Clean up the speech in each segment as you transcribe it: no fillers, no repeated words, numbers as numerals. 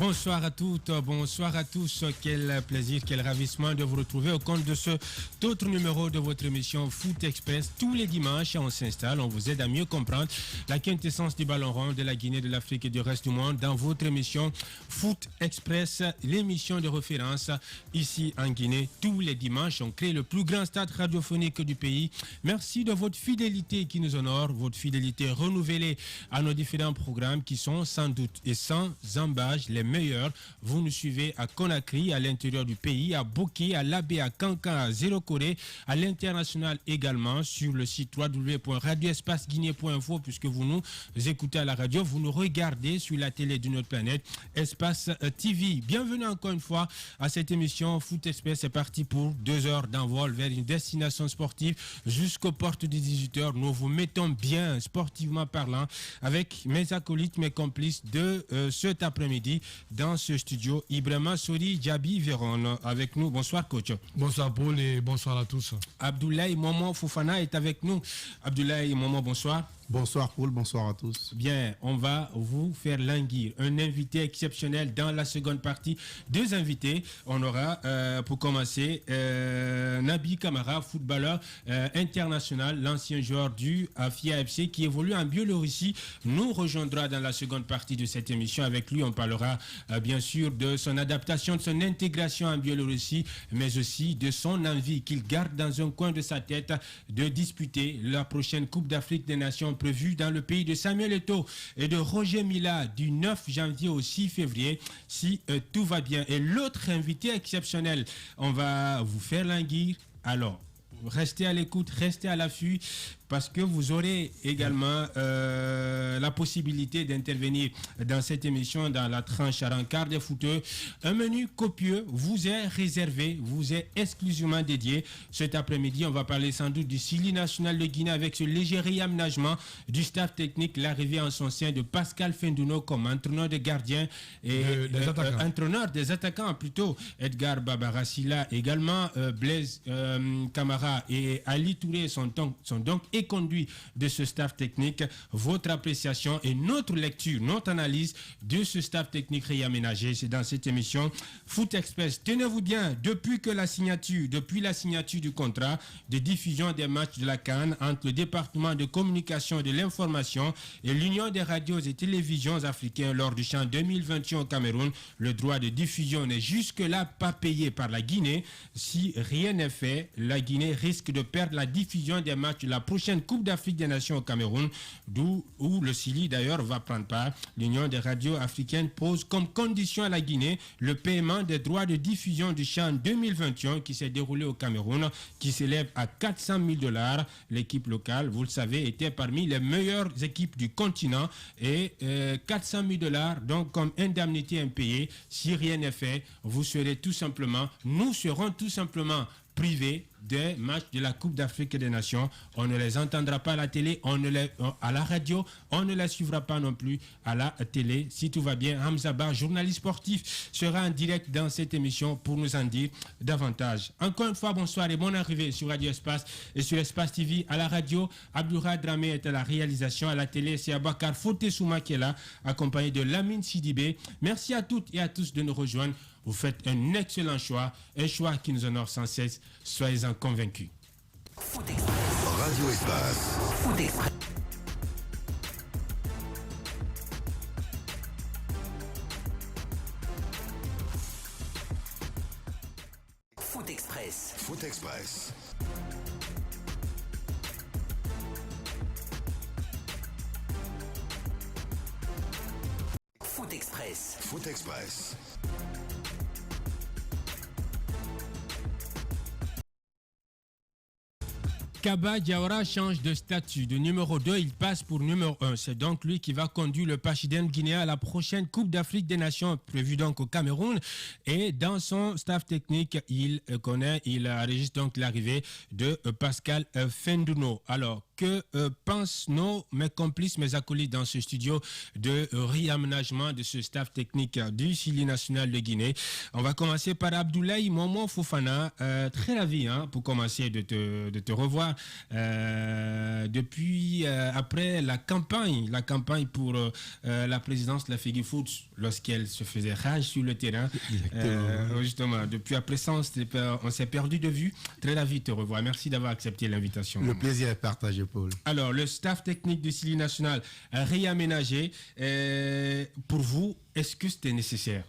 Bonsoir à toutes, bonsoir à tous. Quel plaisir, quel ravissement de vous retrouver au compte de cet autre numéro de votre émission Foot Express. Tous les dimanches, on s'installe, on vous aide à mieux comprendre la quintessence du ballon rond de la Guinée, de l'Afrique et du reste du monde dans votre émission Foot Express, l'émission de référence ici en Guinée. Tous les dimanches, on crée le plus grand stade radiophonique du pays. Merci de votre fidélité qui nous honore, votre fidélité renouvelée à nos différents programmes qui sont sans doute et sans embâche les meilleurs. Vous nous suivez à Conakry, à l'intérieur du pays, à Boké, à Labé, à Kankan, à Zéro-Corée, à l'international également sur le site www.radioespaceguinée.info puisque vous nous écoutez à la radio, vous nous regardez sur la télé de notre planète, Espace TV. Bienvenue encore une fois à cette émission Foot Express. C'est parti pour 2 heures d'envol vers une destination sportive jusqu'aux portes des 18h. Nous vous mettons bien sportivement parlant avec mes acolytes, mes complices de cet après-midi dans ce studio. Ibrahima Sori Djabi Véron avec nous. Bonsoir coach. Bonsoir Paul et bonsoir à tous. Abdoulaye Momo Fofana est avec nous. Abdoulaye Momo, bonsoir. Bonsoir Paul, bonsoir à tous. Bien, on va vous faire languir un invité exceptionnel dans la seconde partie. 2 invités. On aura pour commencer Nabi Kamara, footballeur international, l'ancien joueur du Afia FC qui évolue en Biélorussie, nous rejoindra dans la seconde partie de cette émission. Avec lui, on parlera bien sûr de son adaptation, de son intégration en Biélorussie, mais aussi de son envie qu'il garde dans un coin de sa tête de disputer la prochaine Coupe d'Afrique des Nations prévu dans le pays de Samuel Eto'o et de Roger Mila du 9 janvier au 6 février si tout va bien. Et l'autre invité exceptionnel, on va vous faire languir. Alors, restez à l'écoute, restez à l'affût parce que vous aurez également la possibilité d'intervenir dans cette émission dans la tranche à rencard des footeux. Un menu copieux vous est réservé, vous est exclusivement dédié. Cet après-midi, on va parler sans doute du Sili national de Guinée avec ce léger réaménagement du staff technique, l'arrivée en son sein de Pascal Fendouno comme entraîneur des gardiens et entraîneur des attaquants plutôt. Edgar Babarasila également, Blaise Camara et Ali Touré sont donc conduit de ce staff technique. Votre appréciation et notre lecture, notre analyse de ce staff technique réaménagé, c'est dans cette émission Foot Express. Tenez-vous bien, depuis la signature du contrat de diffusion des matchs de la CAN entre le département de communication et de l'information et l'Union des radios et télévisions africaines lors du CHAN 2021 au Cameroun, le droit de diffusion n'est jusque-là pas payé par la Guinée. Si rien n'est fait, la Guinée risque de perdre la diffusion des matchs de la prochaine Coupe d'Afrique des Nations au Cameroun, où le Sili d'ailleurs va prendre part. L'Union des radios africaines pose comme condition à la Guinée le paiement des droits de diffusion du CHAN 2021 qui s'est déroulé au Cameroun, qui s'élève à $400,000. L'équipe locale, vous le savez, était parmi les meilleures équipes du continent et $400,000 donc comme indemnité impayée. Si rien n'est fait, nous serons tout simplement privés des matchs de la Coupe d'Afrique des Nations. On ne les entendra pas à la télé, à la radio, on ne les suivra pas non plus à la télé. Si tout va bien, Hamza Bar, journaliste sportif, sera en direct dans cette émission pour nous en dire davantage. Encore une fois, bonsoir et bonne arrivée sur Radio Espace et sur Espace TV. À la radio, Abdoura Dramé est à la réalisation. À la télé, c'est Abakar Fotesouma qui est là, accompagné de Lamine Sidibé. Merci à toutes et à tous de nous rejoindre. Vous faites un excellent choix, un choix qui nous honore sans cesse. Soyez-en convaincus. Radio Espace. Foot Express. Foot Express. Foot Express. Foot Express. Foot Express. Kaba Diawara change de statut. De numéro 2, il passe pour numéro 1. C'est donc lui qui va conduire le Pachiden guinéen à la prochaine Coupe d'Afrique des Nations, prévue donc au Cameroun. Et dans son staff technique, il enregistre donc l'arrivée de Pascal Fendouno. Alors, que pensent mes complices, mes acolytes dans ce studio de réaménagement de ce staff technique du Sili national de Guinée? On va commencer par Abdoulaye Momo Fofana. Très ravi pour commencer de te revoir Camara, depuis après la campagne pour la présidence de la FEGIFOOT, lorsqu'elle se faisait rage sur le terrain, justement, depuis après ça, on s'est perdu de vue. Très ravi de te revoir. Merci d'avoir accepté l'invitation. Le plaisir est partagé, Paul. Alors, le staff technique du Sili National réaménagé, pour vous, est-ce que c'était nécessaire?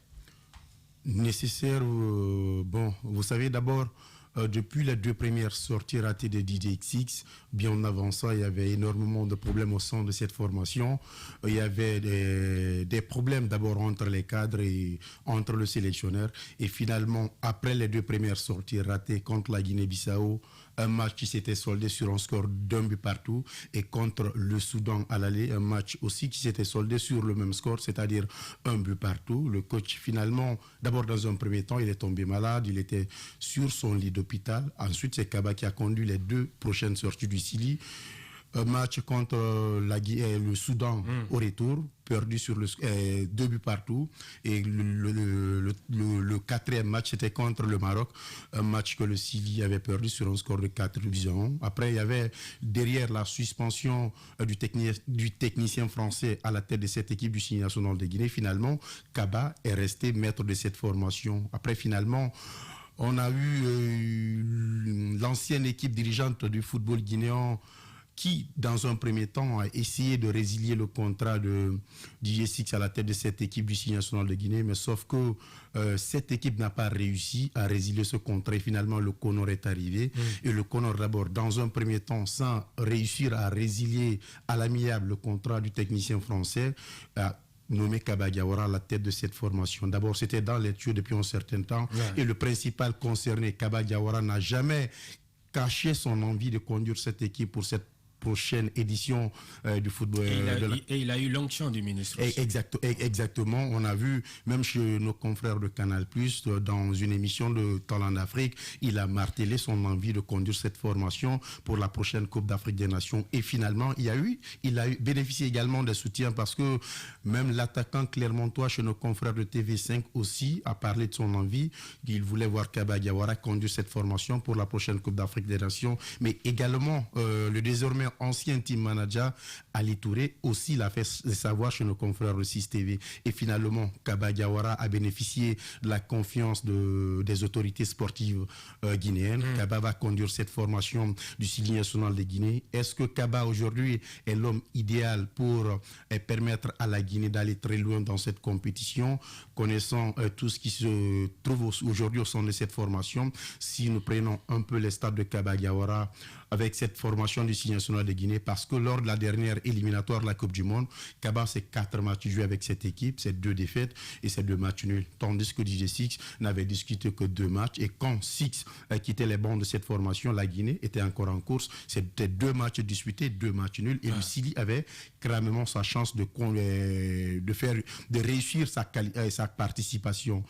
Nécessaire, bon, vous savez d'abord, depuis les 2 premières sorties ratées de Didier XX, bien en avançant, il y avait énormément de problèmes au sein de cette formation. Il y avait des problèmes d'abord entre les cadres et entre le sélectionneur. Et finalement, après les 2 premières sorties ratées contre la Guinée-Bissau, un match qui s'était soldé sur un score d'1 but partout, et contre le Soudan à l'aller, un match aussi qui s'était soldé sur le même score, c'est-à-dire 1 but partout. Le coach, finalement, d'abord dans un premier temps, il est tombé malade, il était sur son lit d'hôpital. Ensuite, c'est Kaba qui a conduit les 2 prochaines sorties du Sili. Un match contre le Soudan au retour, perdu sur 2 buts partout. Et le 4e match, c'était contre le Maroc, un match que le Sili avait perdu sur un score de 4-1. Après, il y avait derrière la suspension du technicien français à la tête de cette équipe du Sili national de Guinée. Finalement, Kaba est resté maître de cette formation. Après, finalement, on a eu l'ancienne équipe dirigeante du football guinéen qui, dans un premier temps, a essayé de résilier le contrat de DJ6 à la tête de cette équipe du Sili national de Guinée, mais sauf que cette équipe n'a pas réussi à résilier ce contrat. Et finalement, le Conor est arrivé. Et le Conor, d'abord, dans un premier temps, sans réussir à résilier à l'amiable le contrat du technicien français, a nommé Kaba Diawara à la tête de cette formation. D'abord, c'était dans les tuyaux depuis un certain temps. Ouais. Et le principal concerné, Kaba Diawara, n'a jamais caché son envie de conduire cette équipe pour cette prochaine édition du football. Et il a eu l'onction du ministre. Exactement. On a vu, même chez nos confrères de Canal+, dans une émission de Talent d'Afrique, il a martelé son envie de conduire cette formation pour la prochaine Coupe d'Afrique des Nations. Et finalement, il a bénéficié également des soutiens, parce que même l'attaquant clermontois chez nos confrères de TV5 aussi a parlé de son envie. Il voulait voir Kaba Diawara conduire cette formation pour la prochaine Coupe d'Afrique des Nations. Mais également, le désormais ancien team manager Ali Touré aussi l'a fait savoir chez nos confrères de 6 TV. Et finalement, Kaba Diawara a bénéficié de la confiance des autorités sportives guinéennes. Kaba va conduire cette formation du Sili national de Guinée. Est-ce que Kaba aujourd'hui est l'homme idéal pour permettre à la Guinée d'aller très loin dans cette compétition, connaissant tout ce qui se trouve aujourd'hui au sein de cette formation? Si nous prenons un peu les stats de Kaba Diawara avec cette formation du Sili national de Guinée, parce que lors de la dernière éliminatoire de la Coupe du Monde, Kaba, c'est 4 matchs joués avec cette équipe, c'est 2 défaites et c'est 2 matchs nuls, tandis que DJ Six n'avait discuté que 2 matchs. Et quand Six quittait les bancs de cette formation, la Guinée était encore en course. C'était 2 matchs disputés, 2 matchs nuls, et le Sili avait cramement sa chance de réussir sa participation.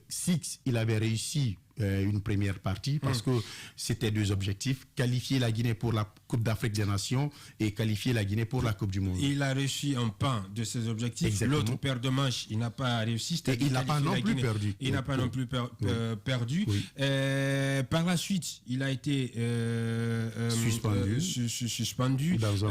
Six, il avait réussi une première partie, parce que c'était 2 objectifs: qualifier la Guinée pour la Coupe d'Afrique des Nations et qualifier la Guinée pour la Coupe du Monde. Il a réussi un pan de ses objectifs. Exactement. L'autre paire de manches, il n'a pas réussi. Et il n'a pas non plus perdu. Il n'a pas non plus perdu. Oui. Par la suite, il a été suspendu. Dans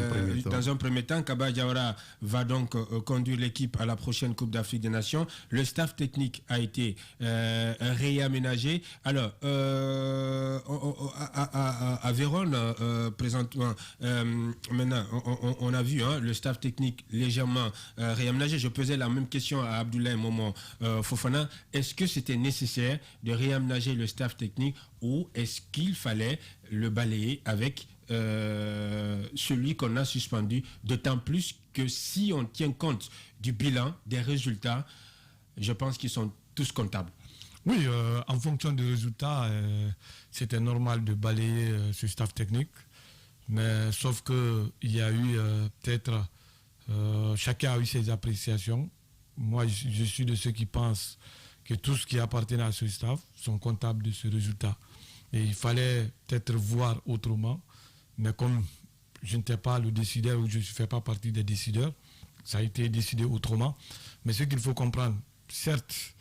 un premier temps, Kaba Diawara va donc conduire l'équipe à la prochaine Coupe d'Afrique des Nations. Le staff technique a été réaménagé. Alors, à Vérone, présentement, maintenant, on a vu le staff technique légèrement réaménagé. Je posais la même question à Abdoulaye Momo Fofana. Est-ce que c'était nécessaire de réaménager le staff technique, ou est-ce qu'il fallait le balayer avec celui qu'on a suspendu, d'autant plus que si on tient compte du bilan, des résultats, je pense qu'ils sont tous comptables. Oui, en fonction des résultats, c'était normal de balayer ce staff technique, mais sauf qu'il y a eu peut-être, chacun a eu ses appréciations. Moi, je suis de ceux qui pensent que tout ce qui appartenait à ce staff sont comptables de ce résultat. Et il fallait peut-être voir autrement, mais comme je n'étais pas le décideur, ou je ne fais pas partie des décideurs, ça a été décidé autrement. Mais ce qu'il faut comprendre, certes,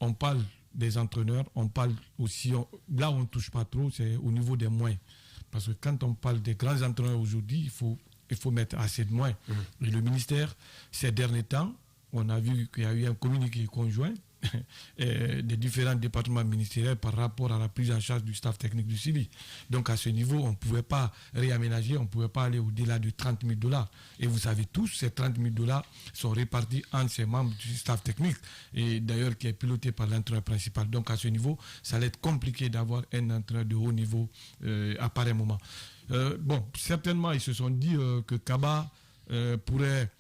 on parle des entraîneurs, on parle aussi, là où on ne touche pas trop, c'est au niveau des moyens. Parce que quand on parle des grands entraîneurs aujourd'hui, il faut mettre assez de moyens. Et le ministère, ces derniers temps, on a vu qu'il y a eu un communiqué conjoint des différents départements ministériels par rapport à la prise en charge du staff technique du CILI. Donc à ce niveau, on ne pouvait pas réaménager, on ne pouvait pas aller au-delà de 30 000 $. Et vous savez tous, ces 30 000 $ sont répartis entre ces membres du staff technique, et d'ailleurs qui est piloté par l'entraîneur principal. Donc à ce niveau, ça allait être compliqué d'avoir un entraîneur de haut niveau à pareil moment. Bon, certainement, ils se sont dit que Kaba pourrait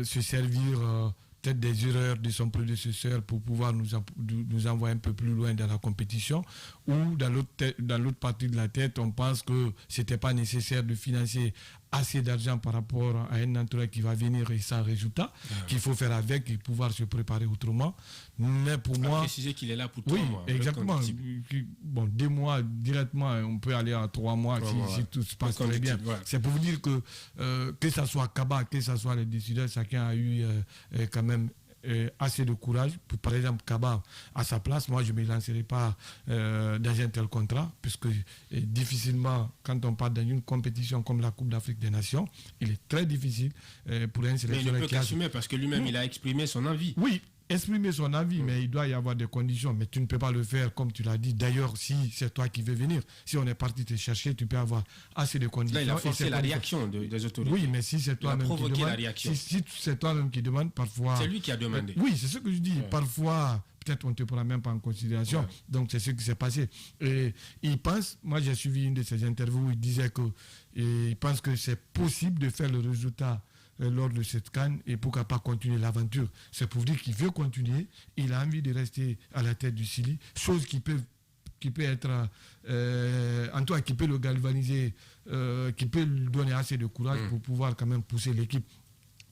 se servir peut-être des erreurs de son prédécesseur pour pouvoir nous envoyer un peu plus loin dans la compétition, ou dans l'autre partie de la tête, on pense que ce n'était pas nécessaire de financer assez d'argent par rapport à un entraîneur qui va venir et sans résultat, qu'il faut faire avec et pouvoir se préparer autrement. Mais pour moi... préciser qu'il est là pour 3 mois. Oui, exactement. Bon, 2 mois directement, on peut aller à 3 mois si tout se passe très bien. Ouais. C'est pour vous dire que ce soit Kaba, que ce soit les décideurs, chacun a eu quand même assez de courage. Par exemple, Kaba, à sa place, moi je ne me lancerai pas dans un tel contrat, puisque difficilement, quand on part dans une compétition comme la Coupe d'Afrique des Nations, il est très difficile pour un sélectionneur. Mais il ne peut qu'assumer, parce que lui-même, il a exprimé son envie. Oui, exprimer son avis, mais il doit y avoir des conditions. Mais tu ne peux pas le faire comme tu l'as dit. D'ailleurs, si c'est toi qui veux venir, si on est parti te chercher, tu peux avoir assez de conditions. Là, il a forcé la réaction des autorités. Oui, mais si c'est toi-même qui demande, la réaction. Si c'est toi-même qui demande, parfois... C'est lui qui a demandé. Oui, c'est ce que je dis. Ouais. Parfois, peut-être on ne te prend même pas en considération. Ouais. Donc, c'est ce qui s'est passé. Et il pense, moi j'ai suivi une de ses interviews où il disait qu'il pense que c'est possible de faire le résultat lors de cette CAN et pourquoi pas continuer l'aventure. C'est pour dire qu'il veut continuer, il a envie de rester à la tête du CILI, chose qui peut être en toi, qui peut le galvaniser, qui peut lui donner assez de courage pour pouvoir quand même pousser l'équipe.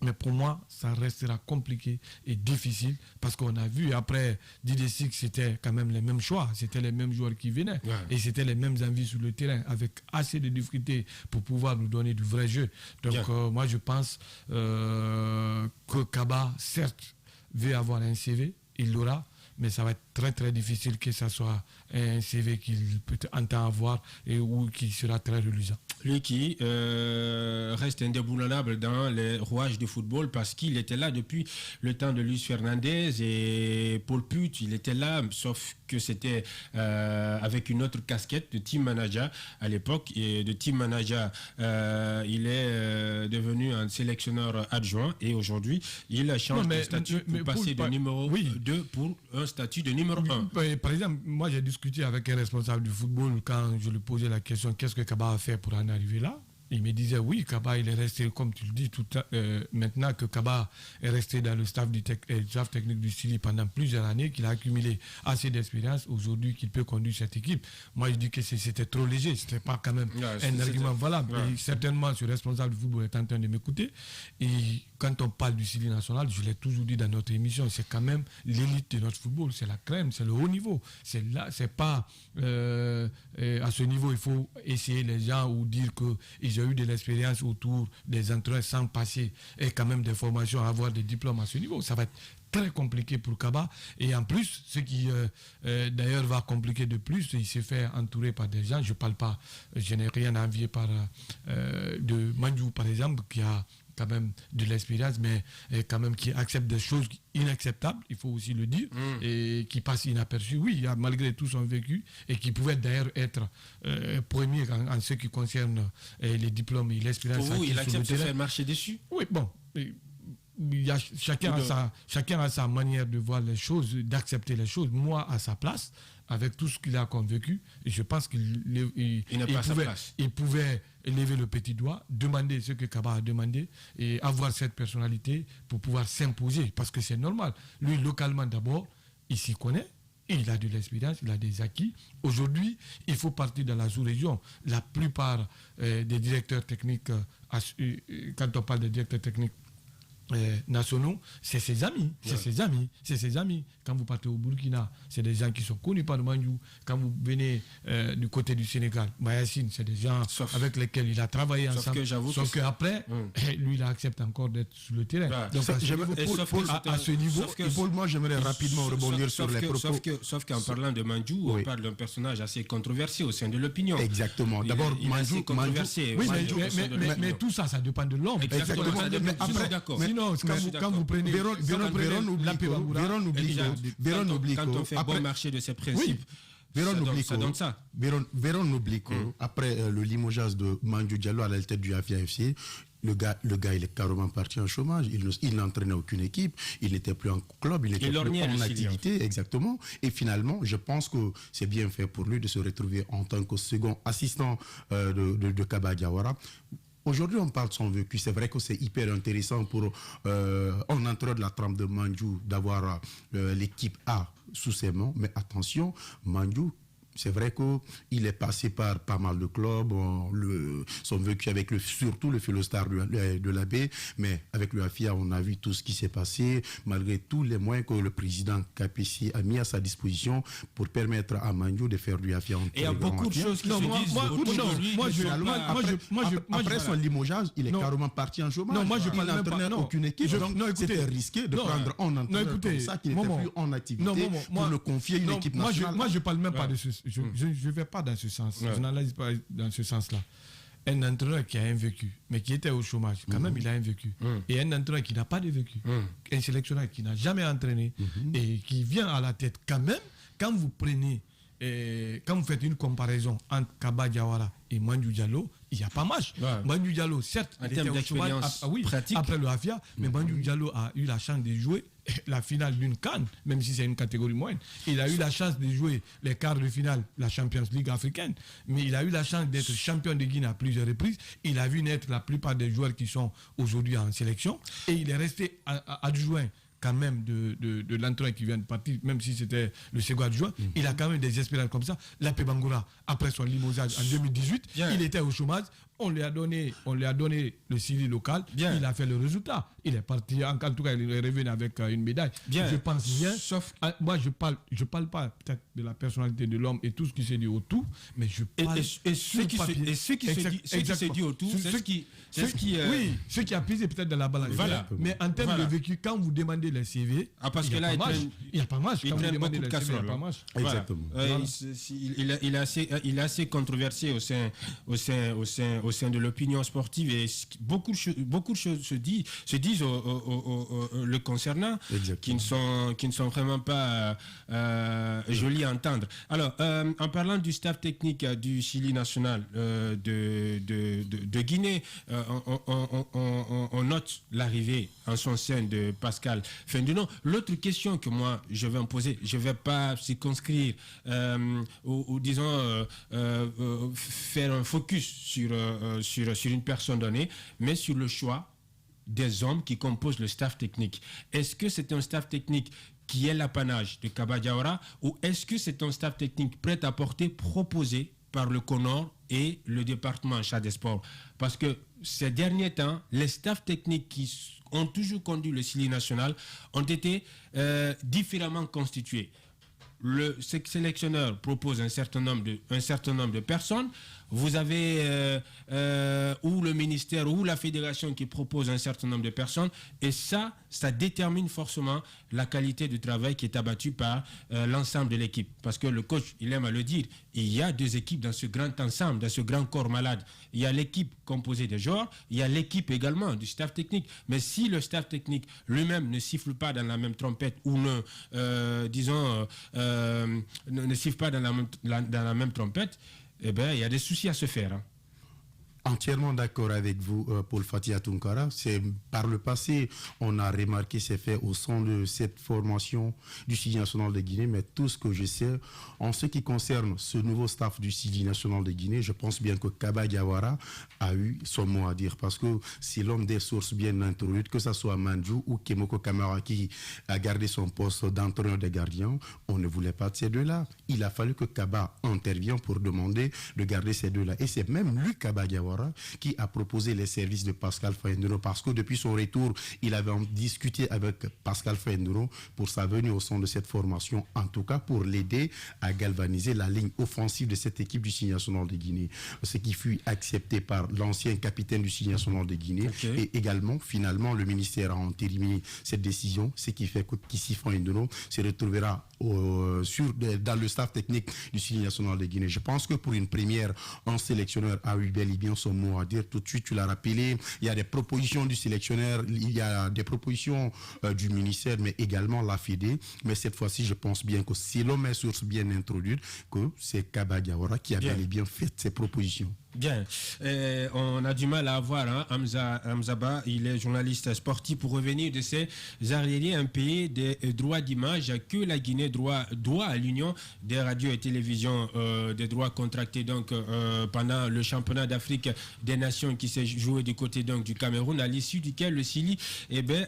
Mais pour moi, ça restera compliqué et difficile parce qu'on a vu après Didier Six, c'était quand même les mêmes choix, c'était les mêmes joueurs qui venaient et c'était les mêmes envies sur le terrain avec assez de difficultés pour pouvoir nous donner du vrai jeu. Donc moi je pense que Kaba, certes, veut avoir un CV, il l'aura, mais ça va être très très difficile que ça soit un CV qu'il peut entendre avoir ou qui sera très reluisant. Lui qui reste indéboulonnable dans les rouages du football parce qu'il était là depuis le temps de Luis Fernandez et Paul Put, il était là, sauf que c'était avec une autre casquette de team manager à l'époque. Et de team manager, il est devenu un sélectionneur adjoint et aujourd'hui, il change de statut pour passer de numéro 2 pour un statut de numéro 1. Par exemple, moi j'ai discuté avec un responsable du football quand je lui posais la question qu'est-ce que Kaba a fait pour en arriver là. Il me disait oui, Kaba il est resté, comme tu le dis, maintenant que Kaba est resté dans le staff technique du CILI pendant plusieurs années, qu'il a accumulé assez d'expérience aujourd'hui qu'il peut conduire cette équipe. Moi je dis que c'était trop léger, c'était pas quand même un argument valable. Et certainement ce responsable du football est en train de m'écouter. Et quand on parle du CILI national, je l'ai toujours dit dans notre émission, c'est quand même l'élite de notre football, c'est la crème, c'est le haut niveau. C'est là, c'est pas à ce niveau il faut essayer les gens ou dire que j'ai eu de l'expérience autour des entraîneurs sans passer et quand même des formations, avoir des diplômes à ce niveau. Ça va être très compliqué pour Kaba. Et en plus, ce qui d'ailleurs va compliquer de plus, il s'est fait entourer par des gens, je parle pas, je n'ai rien à envier de Mandjou par exemple, qui a quand même de l'expérience, mais quand même qui accepte des choses inacceptables, il faut aussi le dire, et qui passe inaperçu, oui, malgré tout son vécu, et qui pouvait d'ailleurs être premier en ce qui concerne les diplômes et l'expérience. Pour vous, il accepte de se faire marcher dessus? Oui, bon. Chacun a sa manière de voir les choses, d'accepter les choses. Moi, à sa place, avec tout ce qu'il a comme vécu, je pense qu'il pouvait lever le petit doigt, demander ce que Kaba a demandé et avoir cette personnalité pour pouvoir s'imposer, parce que c'est normal. Lui, localement d'abord, il s'y connaît, il a de l'expérience, il a des acquis. Aujourd'hui, il faut partir dans la sous-région. La plupart des directeurs techniques, quand on parle des directeurs techniques nationaux, c'est ses amis. C'est ses amis. Quand vous partez au Burkina, c'est des gens qui sont connus par Mandjou. Quand vous venez du côté du Sénégal, Mayacine, c'est des gens avec lesquels il a travaillé ensemble. Sauf qu'après, lui, il accepte encore d'être sur le terrain. Voilà. Donc, à ce niveau, Paul, moi, j'aimerais rapidement rebondir sur les propos. Sauf qu'en parlant de Mandjou, on parle d'un personnage assez controversé au sein de l'opinion. Exactement. D'abord, Mandjou controversé. Oui, mais tout ça, ça dépend de l'homme. Exactement. Mais après, sinon, quand vous prenez Véron oublie quand on fait bon marché de ses principes, ça donne ça. Véron oublie après le limogeage de Mandjou Diallo à la tête du Afia FC, le gars, il est carrément parti en chômage. Il n'entraînait aucune équipe. Il n'était plus en club. Il n'était plus en activité. Exactement. Et finalement, je pense que c'est bien fait pour lui de se retrouver en tant que second assistant de Kaba Diawara. Aujourd'hui, on parle de son vécu. C'est vrai que c'est hyper intéressant pour en entrant de la trempe de Mandjou d'avoir l'équipe A sous ses mains. Mais attention, Mandjou, c'est vrai qu'il est passé par pas mal de clubs, son vécu avec surtout le Philostar de la baie, mais avec le AFIA, on a vu tout ce qui s'est passé, malgré tous les moyens que le président Kapessi a mis à sa disposition pour permettre à Mandjou de faire du AFIA. Et il y a beaucoup de choses qui se disent autour de lui. Après son limogeage, il est carrément parti en chômage. Non, moi je parle d'entraîneur aucune équipe, donc c'était risqué de prendre un entraîneur comme ça qui n'était plus en activité pour le confier une équipe nationale. Moi je parle même pas de ce. Je ne vais pas dans ce sens. Je n'analyse pas dans ce sens-là. Un entraîneur qui a un vécu, mais qui était au chômage, quand même, il a un vécu. Et un entraîneur qui n'a pas de vécu, un sélectionneur qui n'a jamais entraîné et qui vient à la tête, quand même, quand vous prenez, quand vous faites une comparaison entre Kaba Diawara et Mandjou Diallo, il n'y a pas match. Mandjou Diallo, certes, il était au chômage après le Afia, mais Mandjou Diallo a eu la chance de jouer la finale d'une CAN, même si c'est une catégorie moyenne. Il a eu la chance de jouer les quarts de finale, la Champions League africaine, mais il a eu la chance d'être champion de Guinée à plusieurs reprises. Il a vu naître la plupart des joueurs qui sont aujourd'hui en sélection et il est resté adjoint quand même de l'entraîneur qui vient de partir, même si c'était le second adjoint, il a quand même des espérances comme ça. Lapé Bangoura, après son limogeage en 2018, il était au chômage. On lui a donné le CV local. Il a fait le résultat. Il est parti. En tout cas, il est revenu avec une médaille. Je pense bien. Moi, je parle pas peut-être de la personnalité de l'homme et tout ce qui s'est dit autour, mais je parle. Et ce qui s'est dit autour, oui, ce qui a pesé peut-être dans la balance. Voilà. Mais en termes de vécu, quand vous demandez les CV, parce que là, il n'y a pas match. Il traîne beaucoup de casseroles. Exactement. Il est assez controversé au sein de l'opinion sportive et beaucoup de choses se disent le concernant qui ne sont vraiment pas jolies à entendre. Alors, en parlant du staff technique du Chili national de Guinée, on note l'arrivée en son sein de Pascal Fendunon. L'autre question que moi je vais me poser, je ne vais pas circonscrire ou disons faire un focus sur une personne donnée, mais sur le choix des hommes qui composent le staff technique. Est-ce que c'est un staff technique qui est l'apanage de Kaba Diawara ou est-ce que c'est un staff technique prêt à porter, proposé par le CONOR et le département en charge des sports? Parce que ces derniers temps, les staffs techniques qui ont toujours conduit le Chili national ont été différemment constitués. Le sélectionneur propose un certain nombre de personnes. Vous avez ou le ministère ou la fédération qui propose un certain nombre de personnes et ça détermine forcément la qualité du travail qui est abattu par l'ensemble de l'équipe. Parce que le coach, il aime à le dire, il y a deux équipes dans ce grand ensemble, dans ce grand corps malade. Il y a l'équipe composée des joueurs, il y a l'équipe également du staff technique. Mais si le staff technique lui-même ne siffle pas dans la même trompette ou ne siffle pas dans la même trompette, eh bien, il y a des soucis à se faire. Hein. Entièrement d'accord avec vous, Paul Fatia Tunkara. C'est par le passé, on a remarqué ces faits au sein de cette formation du Chili national de Guinée, mais tout ce que je sais, en ce qui concerne ce nouveau staff du Chili national de Guinée, je pense bien que Kaba Diawara a eu son mot à dire, parce que c'est l'homme des sources bien introduites, que ce soit Mandjou ou Kemoko Kamara qui a gardé son poste d'entraîneur des gardiens, on ne voulait pas de ces deux-là. Il a fallu que Kaba intervienne pour demander de garder ces deux-là. Et c'est même lui, Kaba Diawara, Diawara, qui a proposé les services de Pascal Faenduro, parce que depuis son retour, il avait discuté avec Pascal Faenduro pour sa venue au sein de cette formation, en tout cas pour l'aider à galvaniser la ligne offensive de cette équipe du Signe national de Guinée, ce qui fut accepté par l'ancien capitaine du Signe national de Guinée. Et également, finalement, le ministère a entériné cette décision, ce qui fait que Kissi Faenduro se retrouvera dans le staff technique du Signe national de Guinée. Je pense que pour une première, un sélectionneur a eu bel et bien son mot à dire. Tout de suite, tu l'as rappelé, il y a des propositions du sélectionneur, il y a des propositions du ministère, mais également la FEDE. Mais cette fois-ci, je pense bien que si l'homme est source bien introduite, que c'est Kaba Diawara qui a bel et bien fait ces propositions. Bien. On a du mal à avoir Hamzaba, il est journaliste sportif. Pour revenir de ces arriérés impayés des droits d'image que la Guinée doit à l'Union des radios et télévisions, des droits contractés donc pendant le championnat d'Afrique des Nations qui s'est joué du côté donc du Cameroun, à l'issue duquel le Sili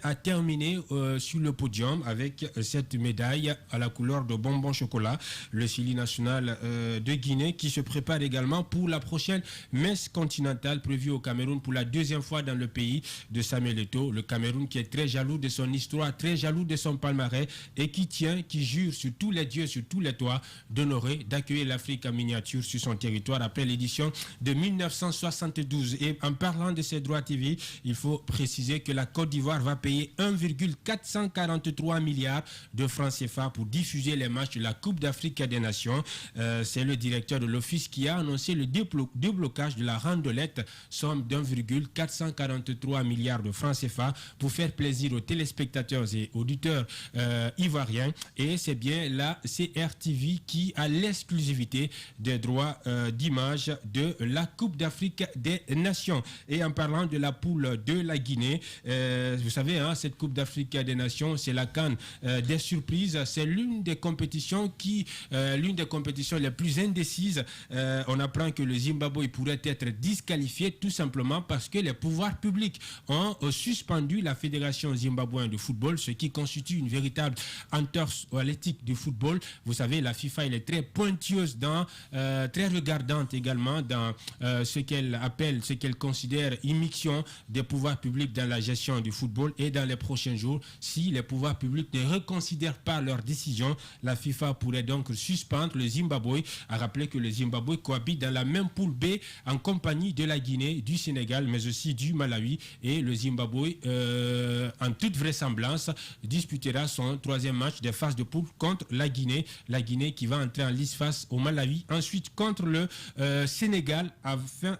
a terminé sur le podium avec cette médaille à la couleur de bonbon chocolat. Le Sili national de Guinée qui se prépare également pour la prochaine messe continentale prévue au Cameroun pour la deuxième fois dans le pays de Samuel Eto'o. Le Cameroun qui est très jaloux de son histoire, très jaloux de son palmarès et qui jure sur tous les dieux, sur tous les toits d'honorer, d'accueillir l'Afrique en miniature sur son territoire après l'édition de 1972. Et en parlant de ces droits TV, il faut préciser que la Côte d'Ivoire va payer 1,443 milliards de francs CFA pour diffuser les matchs de la Coupe d'Afrique des Nations. C'est le directeur de l'office qui a annoncé le déblocage de la randelette, somme d'1,443 milliards de francs CFA pour faire plaisir aux téléspectateurs et auditeurs ivoiriens. Et c'est bien la CRTV qui a l'exclusivité des droits d'image de la Coupe d'Afrique des Nations. Et en parlant de la poule de la Guinée, vous savez, cette Coupe d'Afrique des Nations, c'est la CAN des surprises. C'est l'une des compétitions les plus indécises. On apprend que le Zimbabwe pourrait être disqualifié tout simplement parce que les pouvoirs publics ont suspendu la Fédération zimbabwéenne de football, ce qui constitue une véritable entorse à l'éthique du football. Vous savez, la FIFA, elle est très pointilleuse très regardante également dans ce qu'elle considère immixtion des pouvoirs publics dans la gestion du football. Et dans les prochains jours, si les pouvoirs publics ne reconsidèrent pas leurs décisions, la FIFA pourrait donc suspendre le Zimbabwe. À rappeler que le Zimbabwe cohabite dans la même poule B en compagnie de la Guinée, du Sénégal, mais aussi du Malawi. Et le Zimbabwe, en toute vraisemblance, disputera son troisième match des phases de poule contre la Guinée. La Guinée qui va entrer en lice face au Malawi. Ensuite, contre le Sénégal,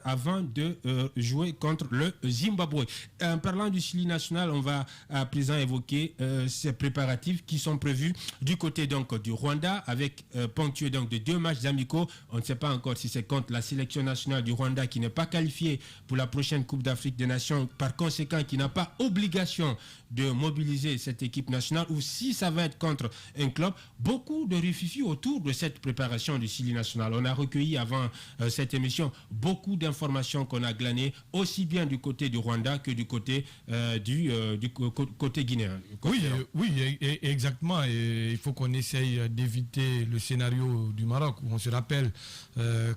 avant de jouer contre le Zimbabwe. En parlant du Chili national, on va à présent évoquer ces préparatifs qui sont prévus du côté donc du Rwanda, avec ponctué donc de 2 matchs amicaux. On ne sait pas encore si c'est contre la sélection nationale du Rwanda qui n'est pas qualifiée pour la prochaine Coupe d'Afrique des Nations, par conséquent qui n'a pas obligation de mobiliser cette équipe nationale, ou si ça va être contre un club. Beaucoup de rififi autour de cette préparation du Chili national. On a recueilli avant cette émission beaucoup d'informations qu'on a glanées aussi bien du côté du Rwanda que du côté côté guinéen. Oui, exactement. Et il faut qu'on essaye d'éviter le scénario du Maroc, où on se rappelle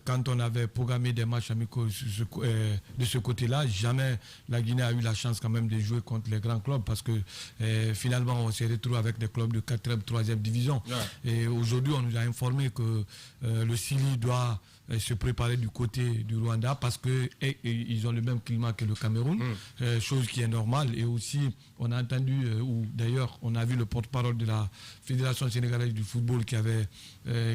quand on avait programmé des matchs amicaux de ce côté-là, jamais la Guinée a eu la chance quand même de jouer contre les grands clubs, parce que finalement on s'est retrouvé avec des clubs de 4e, 3e division. Ouais. Et aujourd'hui on nous a informé que le Chili doit se préparer du côté du Rwanda parce qu'ils ont le même climat que le Cameroun, chose qui est normale. Et aussi on a entendu, ou d'ailleurs on a vu le porte-parole de la Fédération sénégalaise du football qui avait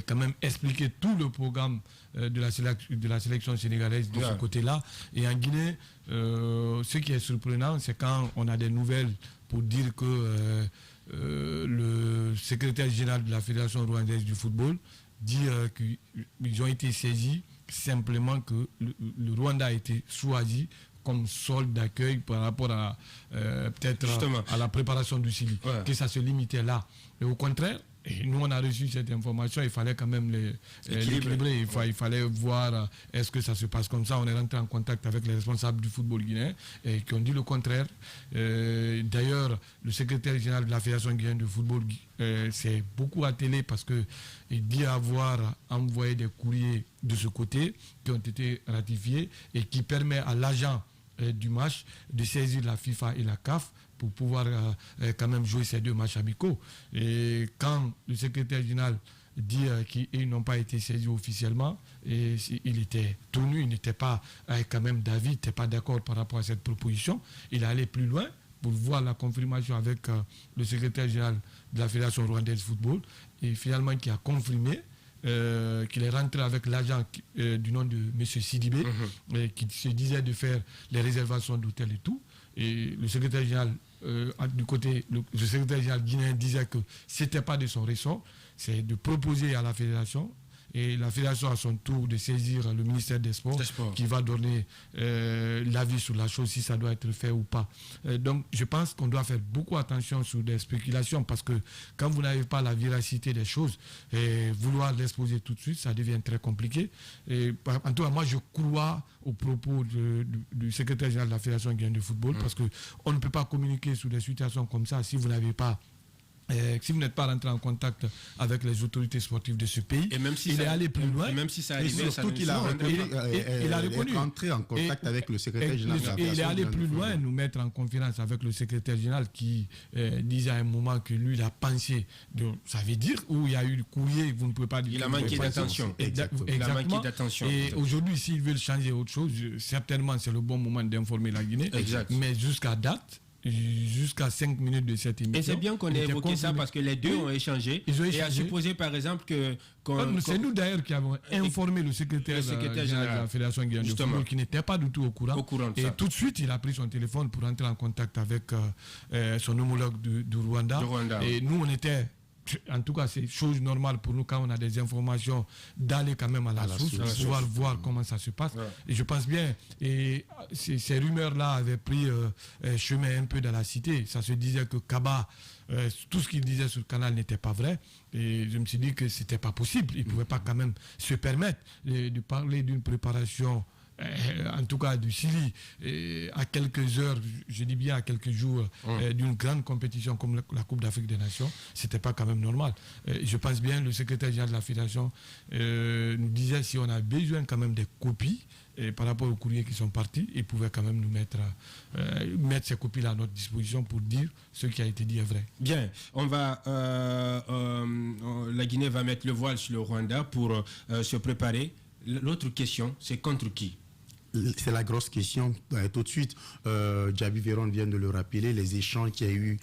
quand même expliqué tout le programme de la sélection sénégalaise de ce côté-là. Et en Guinée, ce qui est surprenant, c'est quand on a des nouvelles pour dire que le secrétaire général de la Fédération rwandaise du football dit qu'ils ont été saisis, simplement que le Rwanda a été choisi comme sol d'accueil par rapport à peut-être à la préparation du Chili, que ça se limitait là. Et au contraire, Et nous, on a reçu cette information, il fallait quand même l'équilibrer. Il fallait voir est-ce que ça se passe comme ça. On est rentré en contact avec les responsables du football guinéen et qui ont dit le contraire. D'ailleurs, le secrétaire général de la Fédération guinéenne de football s'est beaucoup attelé parce qu'il dit avoir envoyé des courriers de ce côté qui ont été ratifiés et qui permet à l'agent du match de saisir la FIFA et la CAF pour pouvoir quand même jouer ces 2 matchs amicaux. Et quand le secrétaire général dit qu'ils n'ont pas été saisis officiellement, et il était tout nu, il n'était pas quand même d'avis, il n'était pas d'accord par rapport à cette proposition. Il est allé plus loin pour voir la confirmation avec le secrétaire général de la Fédération rwandaise de football, et finalement qui a confirmé qu'il est rentré avec l'agent du nom de M. Sidibé, qui se disait de faire les réservations d'hôtel et tout. Et le secrétaire général du côté, le secrétaire général guinéen disait que ce n'était pas de son ressort, c'est de proposer à la fédération, et la fédération à son tour de saisir le ministère des Sports qui va donner l'avis sur la chose, si ça doit être fait ou pas. Donc je pense qu'on doit faire beaucoup attention sur des spéculations, parce que quand vous n'avez pas la véracité des choses, vouloir l'exposer tout de suite, ça devient très compliqué. Et, en tout cas, moi je crois aux propos du secrétaire général de la Fédération guinéenne de football, parce qu'on ne peut pas communiquer sur des situations comme ça si vous n'avez pas si vous n'êtes pas rentré en contact avec les autorités sportives de ce pays. Et même si il est allé plus loin. Et même si ça arrivait, surtout qu'il a rentré en contact avec le secrétaire général de la Fédération. Il est allé plus loin, nous mettre en conférence avec le secrétaire général qui disait à un moment que lui, il a pensé, ça veut dire, où il y a eu le courrier, vous ne pouvez pas dire. Il a manqué d'attention. Exactement. Il a manqué d'attention. Et aujourd'hui, s'ils veulent changer autre chose, certainement c'est le bon moment d'informer la Guinée. Exact. Mais jusqu'à date, jusqu'à 5 minutes de cette émission. Et c'est bien qu'on ait évoqué ça, parce que les deux ont échangé. Et à supposer par exemple que... c'est nous d'ailleurs qui avons informé le secrétaire général de la Fédération guinéenne de football, qui n'était pas du tout au courant. Et tout de suite, il a pris son téléphone pour entrer en contact avec son homologue du Rwanda. Et nous, on était... En tout cas, c'est chose normale pour nous quand on a des informations d'aller quand même à la source, pour pouvoir voir comment ça se passe. Et je pense bien, et ces rumeurs-là avaient pris chemin un peu dans la cité. Ça se disait que Kaba, tout ce qu'il disait sur le canal n'était pas vrai. Et je me suis dit que c'était pas possible. Il ne pouvait pas quand même se permettre de parler d'une préparation, en tout cas du Chili, à quelques heures, je dis bien à quelques jours, d'une grande compétition comme la Coupe d'Afrique des Nations. C'était pas quand même normal. Je pense bien, le secrétaire général de la Fédération nous disait, si on a besoin quand même des copies, par rapport aux courriers qui sont partis, il pouvait quand même nous mettre ces copies-là à notre disposition pour dire ce qui a été dit est vrai. Bien, la Guinée va mettre le voile sur le Rwanda pour se préparer. L'autre question, c'est contre qui? C'est la grosse question. Tout de suite, Djabi Véron vient de le rappeler, les échanges qu'il y a eu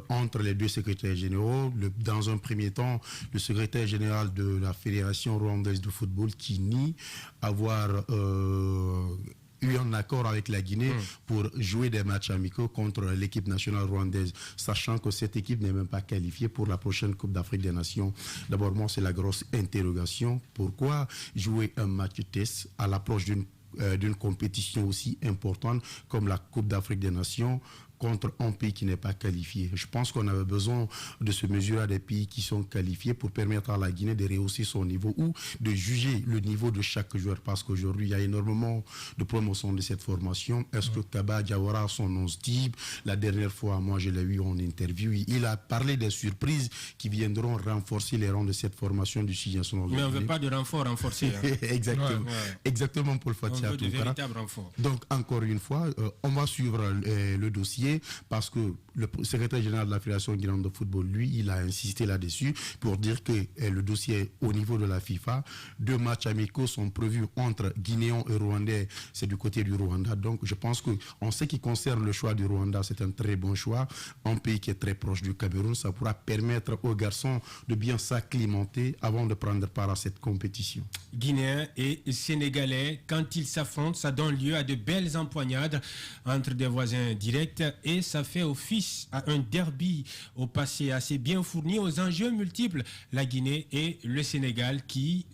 entre les deux secrétaires généraux. Dans un premier temps, le secrétaire général de la Fédération rwandaise de football qui nie avoir eu un accord avec la Guinée pour jouer des matchs amicaux contre l'équipe nationale rwandaise, sachant que cette équipe n'est même pas qualifiée pour la prochaine Coupe d'Afrique des Nations. D'abord, moi, c'est la grosse interrogation. Pourquoi jouer un match test à l'approche d'une compétition aussi importante comme la Coupe d'Afrique des Nations contre un pays qui n'est pas qualifié? Je pense qu'on avait besoin de se mesurer à des pays qui sont qualifiés pour permettre à la Guinée de rehausser son niveau ou de juger le niveau de chaque joueur, parce qu'aujourd'hui il y a énormément de promotion de cette formation. Est-ce que Kaba Diawara a son 11 type? La dernière fois, moi je l'ai eu en interview, il a parlé des surprises qui viendront renforcer les rangs de cette formation du Chili national. Mais on ne veut pas de renfort renforcé. Exactement. Exactement, Paul Fatia. On veut de véritables renforts. Donc encore une fois, on va suivre le dossier, parce que le secrétaire général de la Fédération guinéenne de football, lui, il a insisté là-dessus pour dire que le dossier est au niveau de la FIFA. 2 matchs amicaux sont prévus entre Guinéens et Rwandais, c'est du côté du Rwanda. Donc je pense qu'en ce qui concerne le choix du Rwanda, c'est un très bon choix. Un pays qui est très proche du Cameroun, ça pourra permettre aux garçons de bien s'acclimater avant de prendre part à cette compétition. Guinéens et Sénégalais, quand ils s'affrontent, ça donne lieu à de belles empoignades entre des voisins directs, et ça fait office à un derby au passé assez bien fourni, aux enjeux multiples. La Guinée et le Sénégal qui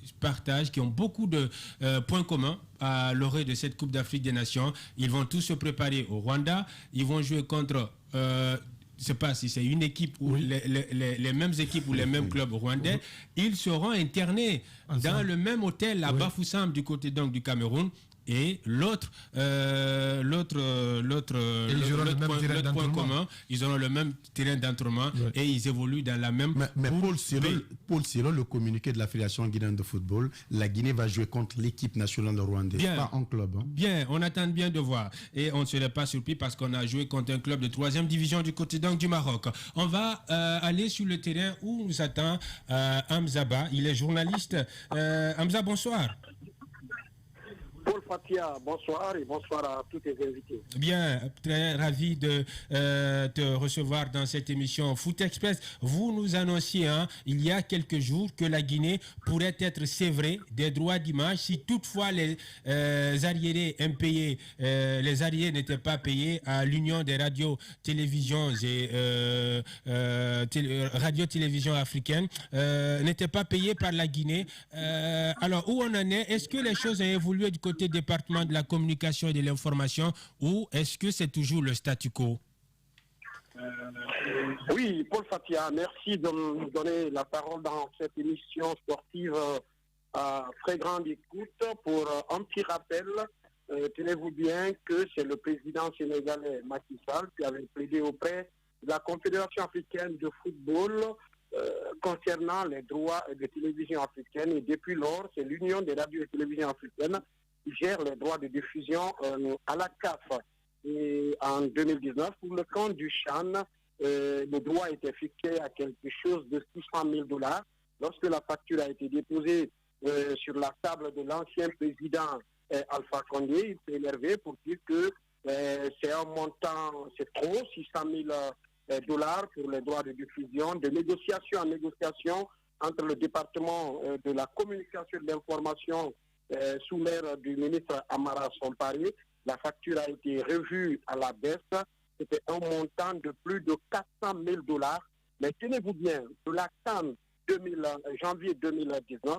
ont beaucoup de points communs à l'orée de cette Coupe d'Afrique des Nations. Ils vont tous se préparer au Rwanda. Ils vont jouer contre ne sais pas si c'est une équipe ou les mêmes équipes ou les mêmes clubs rwandais, ils seront internés dans le même hôtel à Bafoussam du côté donc du Cameroun. Et l'autre point commun, ils auront le même terrain d'entraînement et ils évoluent dans la même... Mais Paul, selon le communiqué de la Fédération guinéenne de football, la Guinée va jouer contre l'équipe nationale rwandaise, pas en club. Hein. Bien, on attend bien de voir. Et on ne serait pas surpris parce qu'on a joué contre un club de 3e division du côté donc du Maroc. On va aller sur le terrain où nous attend Hamza Ba. Il est journaliste. Hamza, bonsoir. Paul Fatia, bonsoir et bonsoir à tous les invités. Bien, très ravi de te recevoir dans cette émission Foot Express. Vous nous annonciez il y a quelques jours que la Guinée pourrait être sévrée des droits d'image si toutefois les arriérés impayés, les arriérés n'étaient pas payés à l'Union des radios, télévisions et radio-télévision africaines, n'étaient pas payés par la Guinée. Alors, où on en est? Est-ce que les choses ont évolué du côté département de la communication et de l'information ou est-ce que c'est toujours le statu quo? Oui, Paul Fatia, merci de me donner la parole dans cette émission sportive à très grande écoute. Pour un petit rappel, tenez-vous bien que c'est le président sénégalais Macky Sall qui avait plaidé auprès de la Confédération africaine de football concernant les droits de télévision africaine et depuis lors, c'est l'Union des radios et télévisions africaines qui gère les droits de diffusion à la CAF. Et en 2019, pour le camp du Chan, le droit était fixé à quelque chose de $600,000. Lorsque la facture a été déposée sur la table de l'ancien président Alpha Condé, il s'est énervé pour dire que c'est un montant, c'est trop, $600,000 pour les droits de diffusion, de négociation en négociation entre le département de la communication et de l'information sous l'ère du ministre Amara Sompari. La facture a été revue à la baisse. C'était un montant de plus de $400,000. Mais tenez-vous bien, de la CAN janvier 2019,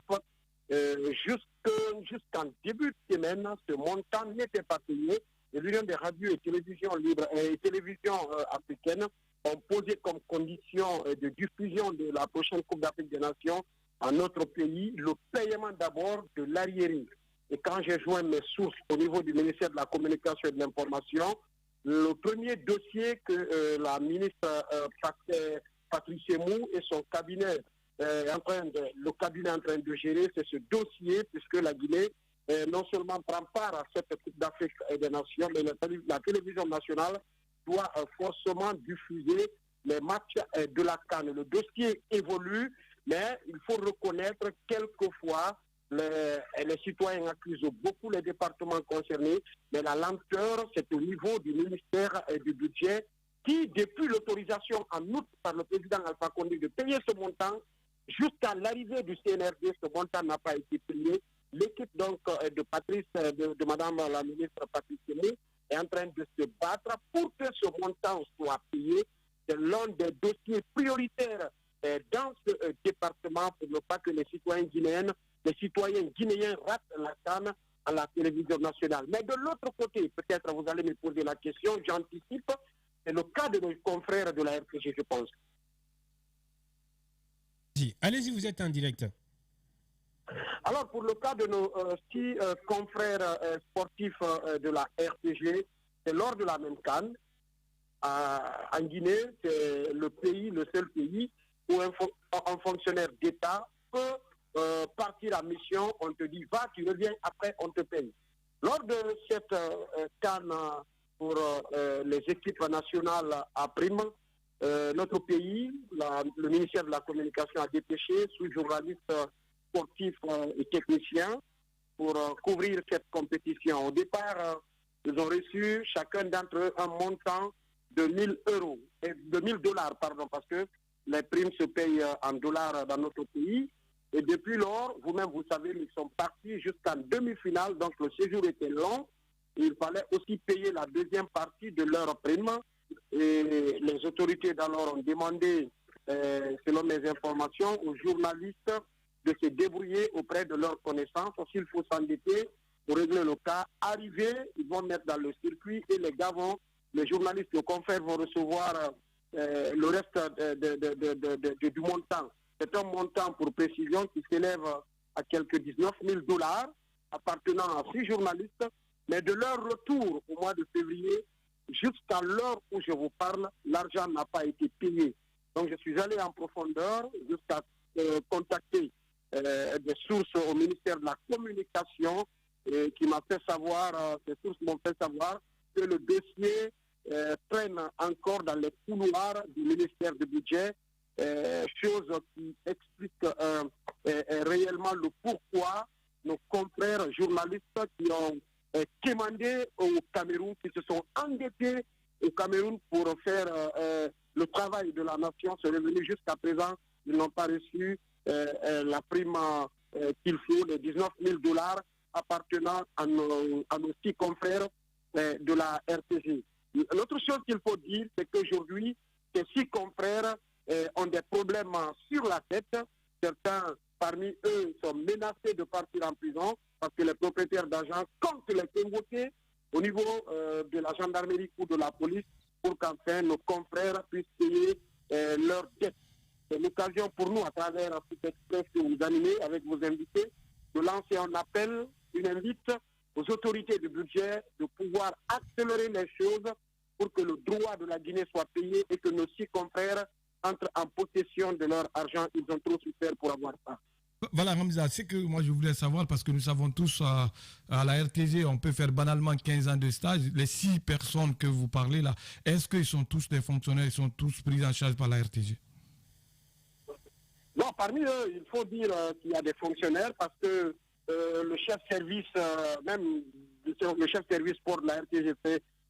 jusqu'en début de semaine, ce montant n'était pas payé. Et l'Union des radios et télévisions libres et télévisions africaines ont posé comme condition de diffusion de la prochaine Coupe d'Afrique des Nations à notre pays, le paiement d'abord de l'arriéré. Et quand j'ai joint mes sources au niveau du ministère de la Communication et de l'Information, le premier dossier que la ministre Patrice Mou et son cabinet le cabinet est en train de gérer, c'est ce dossier, puisque la Guinée non seulement prend part à cette Coupe d'Afrique des Nations, mais la télévision nationale doit forcément diffuser les matchs de la CAN. Le dossier évolue, mais il faut reconnaître quelquefois les citoyens accusent beaucoup les départements concernés, mais la lenteur, c'est au niveau du ministère du budget qui, depuis l'autorisation en août par le président Alpha Condé de payer ce montant, jusqu'à l'arrivée du CNRD, ce montant n'a pas été payé. L'équipe donc de Madame la ministre Patrice Mou est en train de se battre pour que ce montant soit payé. C'est l'un des dossiers prioritaires dans ce département pour ne pas que les citoyens guinéens ratent la CAN à la télévision nationale. Mais de l'autre côté, peut-être vous allez me poser la question, j'anticipe, c'est le cas de nos confrères de la RTG, je pense. Allez-y, vous êtes en direct. Alors, pour le cas de nos six confrères sportifs de la RTG, c'est lors de la même CAN. En Guinée, c'est le seul pays où un fonctionnaire d'État peut partir en mission, on te dit va, tu reviens, après on te paye. Lors de cette CAN pour les équipes nationales à prime, notre pays, le ministère de la Communication a dépêché sous journalistes sportifs et techniciens pour couvrir cette compétition. Au départ, ils ont reçu chacun d'entre eux un montant de $1,000, pardon, parce que les primes se payent en dollars dans notre pays. Et depuis lors, vous-même, vous savez, ils sont partis jusqu'en demi-finale, donc le séjour était long. Il fallait aussi payer la deuxième partie de leur prime. Et les autorités d'alors ont demandé, selon mes informations, aux journalistes de se débrouiller auprès de leurs connaissances. S'il faut s'endetter pour régler le cas, arriver, ils vont mettre dans le circuit et les journalistes, les confrères vont recevoir le reste du montant. C'est un montant, pour précision, qui s'élève à quelques 19 000 $ appartenant à 6 journalistes. Mais de leur retour au mois de février, jusqu'à l'heure où je vous parle, l'argent n'a pas été payé. Donc je suis allé en profondeur jusqu'à contacter des sources au ministère de la Communication qui m'a fait savoir, ces sources m'ont fait savoir que le dossier traîne encore dans les couloirs du ministère du Budget, chose qui explique réellement le pourquoi nos confrères journalistes qui ont demandé au Cameroun, qui se sont endettés au Cameroun pour faire le travail de la nation, sont revenus jusqu'à présent, ils n'ont pas reçu la prime qu'il faut, les 19 000 $ appartenant à nos 6 confrères de la RTG. L'autre chose qu'il faut dire, c'est qu'aujourd'hui, ces 6 confrères ont des problèmes sur la tête. Certains parmi eux sont menacés de partir en prison parce que les propriétaires d'agents comptent les convoquer au niveau de la gendarmerie ou de la police pour qu'enfin nos confrères puissent payer leurs dettes. C'est l'occasion pour nous, à travers Foot Express que vous animez avec vos invités, de lancer un appel, une invite aux autorités du budget de pouvoir accélérer les choses pour que le droit de la Guinée soit payé et que nos 6 confrères entrent en possession de leur argent. Ils ont trop souffert pour avoir ça. Voilà, Hamza, c'est que moi je voulais savoir, parce que nous savons tous à la RTG, on peut faire banalement 15 ans de stage. Les 6 personnes que vous parlez là, est-ce qu'ils sont tous des fonctionnaires, ils sont tous pris en charge par la RTG? Non, parmi eux, il faut dire qu'il y a des fonctionnaires parce que le chef service, même le chef service sport de la RTG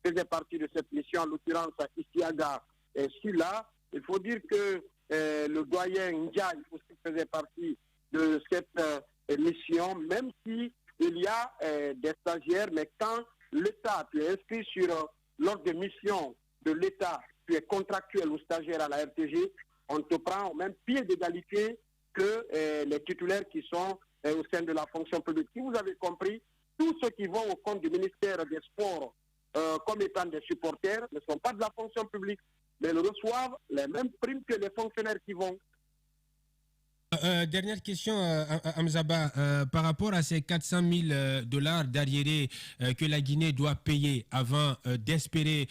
faisait partie de cette mission, en l'occurrence Isiaga et Sula. Il faut dire que le doyen Ndiaye aussi faisait partie de cette mission, même si il y a des stagiaires, mais quand l'État, tu es inscrit sur l'ordre de mission de l'État, tu es contractuel ou stagiaire à la RTG, on te prend au même pied d'égalité que les titulaires qui sont au sein de la fonction publique. Si vous avez compris, tous ceux qui vont au compte du ministère des Sports comme étant des supporters ne sont pas de la fonction publique, mais ils reçoivent les mêmes primes que les fonctionnaires qui vont. Dernière question, Hamzaba, par rapport à ces 400 000 $ d'arriérés que la Guinée doit payer avant d'espérer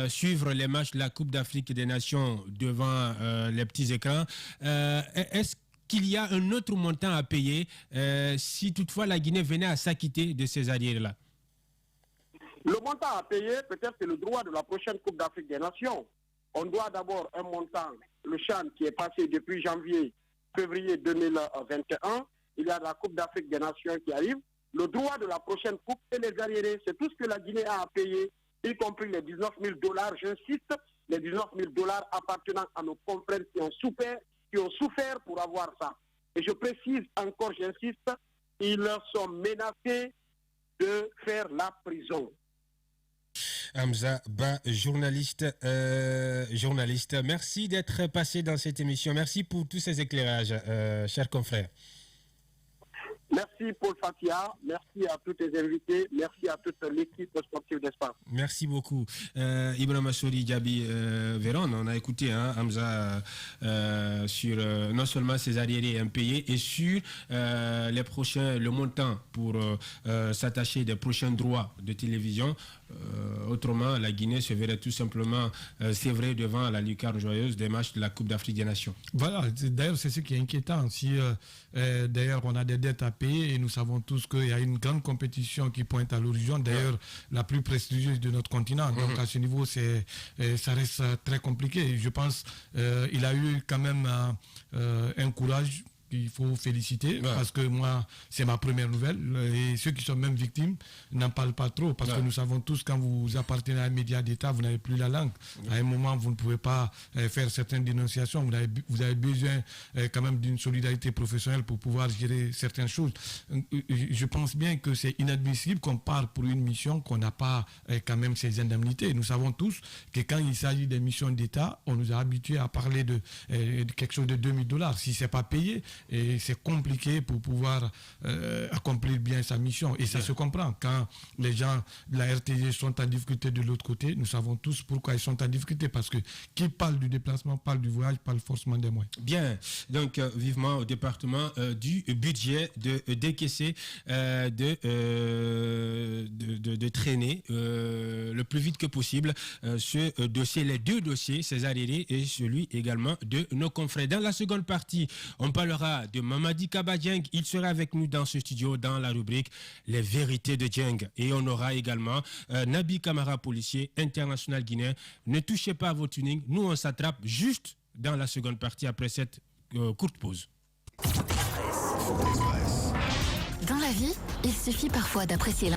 suivre les matchs de la Coupe d'Afrique des Nations devant les petits écrans, est-ce qu'il y a un autre montant à payer si toutefois la Guinée venait à s'acquitter de ces arriérés-là? Le montant à payer, peut-être c'est le droit de la prochaine Coupe d'Afrique des Nations. On doit d'abord un montant, le CHAN qui est passé depuis février 2021, il y a la Coupe d'Afrique des Nations qui arrive, le droit de la prochaine Coupe et les arriérés, c'est tout ce que la Guinée a à payer, y compris les 19 000 $, j'insiste, les 19 000 $ appartenant à nos confrères qui ont souffert pour avoir ça. Et je précise encore, j'insiste, ils sont menacés de faire la prison. Hamza Ba, journaliste. Merci d'être passé dans cette émission. Merci pour tous ces éclairages, chers confrères. Merci Paul Fatia, merci à tous tes invités, merci à toute l'équipe sportive d'Espace. Merci beaucoup. Ibrahima Sori Diaby Véron, on a écouté Hamza sur non seulement ses arriérés impayés et sur le montant pour s'attacher des prochains droits de télévision. Autrement, la Guinée se verrait tout simplement sévrée devant la lucarne joyeuse des matchs de la Coupe d'Afrique des Nations. Voilà, d'ailleurs c'est ce qui est inquiétant. Si d'ailleurs on a des dettes à payer et nous savons tous qu'il y a une grande compétition qui pointe à l'horizon, d'ailleurs la plus prestigieuse de notre continent. Donc à ce niveau, ça reste très compliqué. Je pense qu'il a eu quand même un courage qu'il faut féliciter, parce que moi, c'est ma première nouvelle, et ceux qui sont même victimes n'en parlent pas trop, parce que nous savons tous, quand vous appartenez à un média d'État, vous n'avez plus la langue. À un moment, vous ne pouvez pas faire certaines dénonciations, vous avez besoin quand même d'une solidarité professionnelle pour pouvoir gérer certaines choses. Je pense bien que c'est inadmissible qu'on parle pour une mission qu'on n'a pas quand même ces indemnités. Nous savons tous que quand il s'agit des missions d'État, on nous a habitués à parler de quelque chose de 2 000 $. Si ce n'est pas payé, et c'est compliqué pour pouvoir accomplir bien sa mission. Et ça se comprend. Quand les gens de la RTG sont en difficulté de l'autre côté, nous savons tous pourquoi ils sont en difficulté, parce que qui parle du déplacement, parle du voyage, parle forcément des moyens. Bien, donc vivement au département du budget de décaisser, de traîner le plus vite que possible ce dossier, les deux dossiers, César Réré et celui également de nos confrères. Dans la seconde partie, on parlera de Mamadi Kaba Dieng. Il sera avec nous dans ce studio dans la rubrique Les vérités de Dieng. Et on aura également Nabi Camara, policier international guinéen. Ne touchez pas à vos tunings. Nous, on s'attrape juste dans la seconde partie après cette courte pause. Foot Express. Dans la vie, il suffit parfois d'apprécier